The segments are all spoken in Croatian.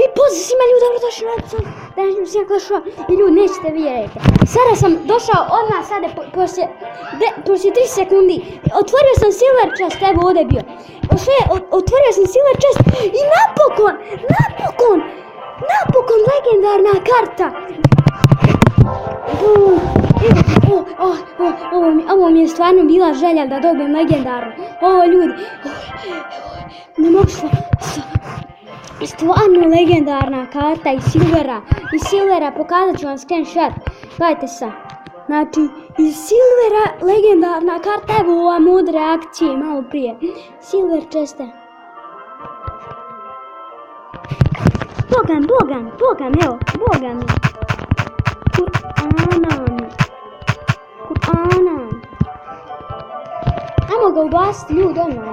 I pozdrav svima ljudi, dobrodošli na episod današnjem svima klašova i ljudi nećete vjerujete. Sada sam došao odmah sada poslije 3 sekundi. Otvorio sam Silver Chest, evo ovdje je bio. Otvorio sam Silver Chest i napokon legendarna karta. Ovo mi je stvarno bila želja da dobijem legendarnu. Ovo ljudi, ne mogu stvarno legendarna karta iz Silvera, pokazat ću vam screenshot. Gledajte sad. Znači, iz Silvera legendarna karta, evo ova mod reakcije malo prije. Silver Cheste. Bogan, evo, Bogan. Kur'ana. Ajmo ga ubaciti ljudi odmah.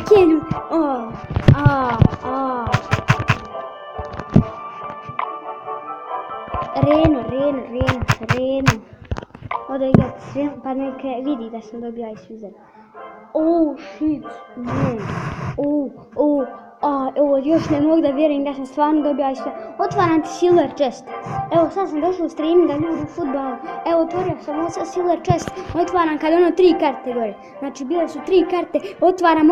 Okej ljudi, Reno. Ovdje igrati pa neka vidi da sam dobio Ice Wizard. Oh shit, man. Evo, još ne mogu da vjerujem da sam stvarno dobio Ice Wizard. Otvaram ti Silver Chest. Evo, sad sam došao u streaminga ljudi u futbalu. Evo, otvorio sam ovo Silver Chest. Otvaram kada 3 karte gore. Znači, bile su 3 karte. Otvaram.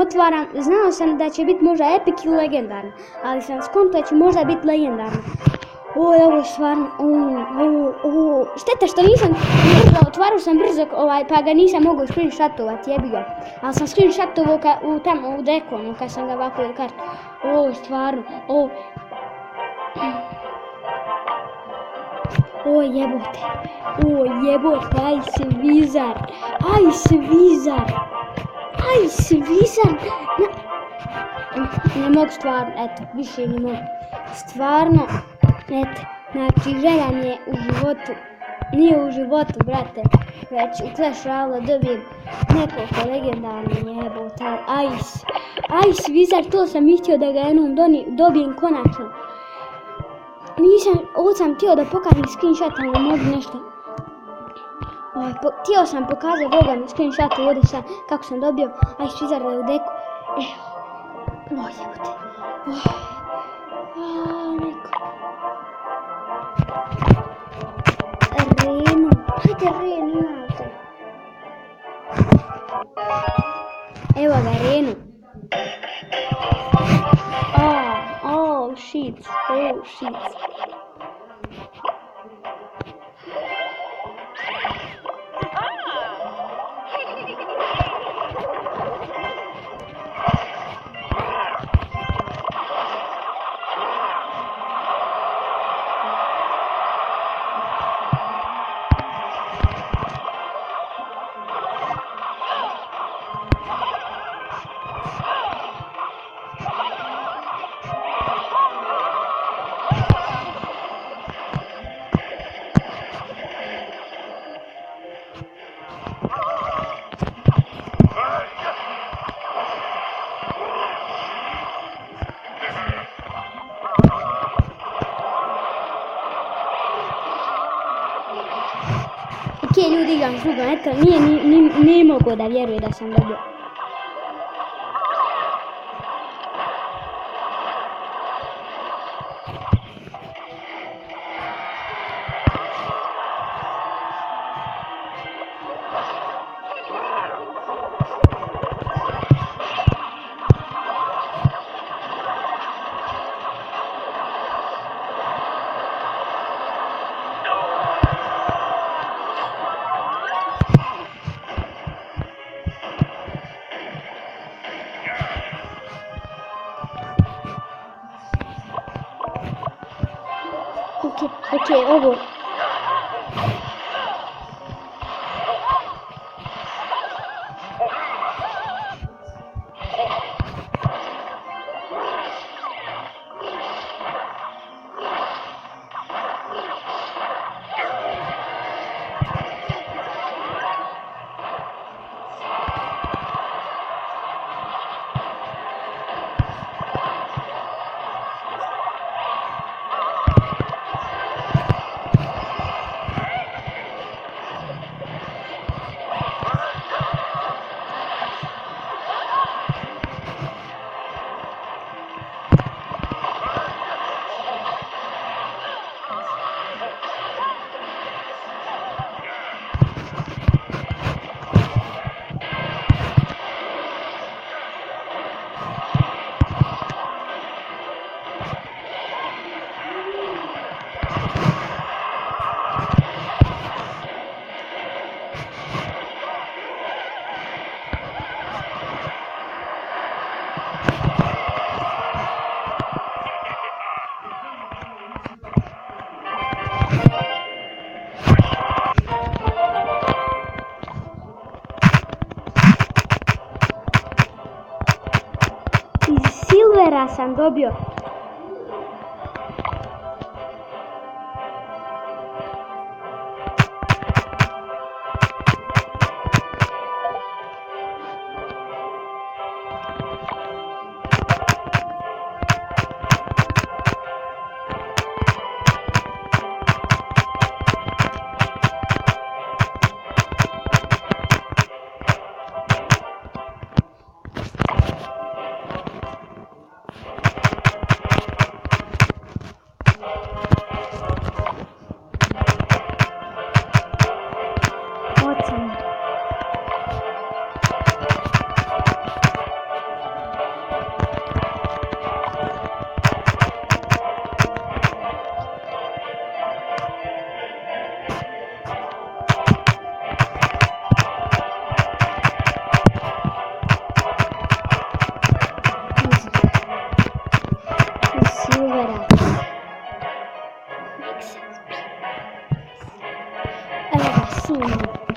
Znao sam da će biti možda epic ili legendarna. Ali sam skontao da će možda biti legendarna. Ovo je stvarno, šteta što nisam brzo, otvarao sam brzo pa ga nisam mogao screenshotovati, jebi ga. Ali sam screenshotovao tamo u dekonu kad sam ga ovako kartu. Ovo stvarno, jebote, Ice Wizard. Ne mogu stvarno, eto, više ne mogu. Stvarno. Eto, znači želja mi je u životu, nije u životu brate, već u Clash Royale dobijem nekoliko legendarnih jebota, Ice Wizard, to sam i htio da ga jednom dobijem konačno. Ovo sam htio da pokažem screenshot, ali mogu nešto. Htio sam pokazati Boga screenshot ovdje sad kako sam dobio Ice Wizarda u deku. Evo, jebote. Reno, imate. Evo ga, Reno. Oh shit. Okej, ljudi igram s drugom, eto, nije mogo da vjeruje da sam dobio. Okej, ovo. Ja sam dobio.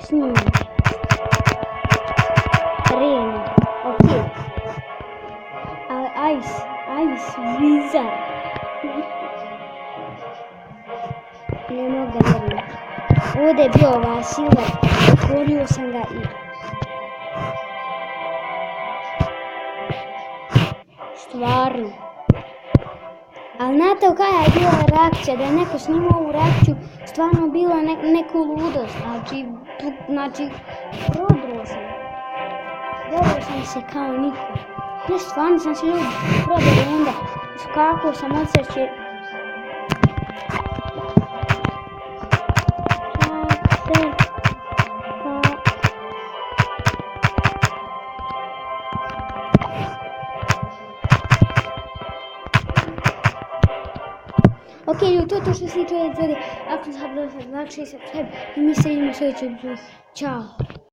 Snimam. Reno. Ok. Ice Wizard. Ne mogu da vjerujem. Ovdje je bio ovaj silver. Otvorio sam ga i... Stvarno. Ali znate koja je bila reakcija? Da je neko snimao ovu reakciju, stvarno bila neku ludost. Znači, prodro sam. Dobro sam se kao niko. Ne, stvarno sam se ljudi prodro onda. Skakao sam od sreće. Ok, ljudi, to je to što se tiče ove epizode. Ako sam zadovoljna, znači subscribe i mi se vidimo u sljedećoj epizodi. Ćao!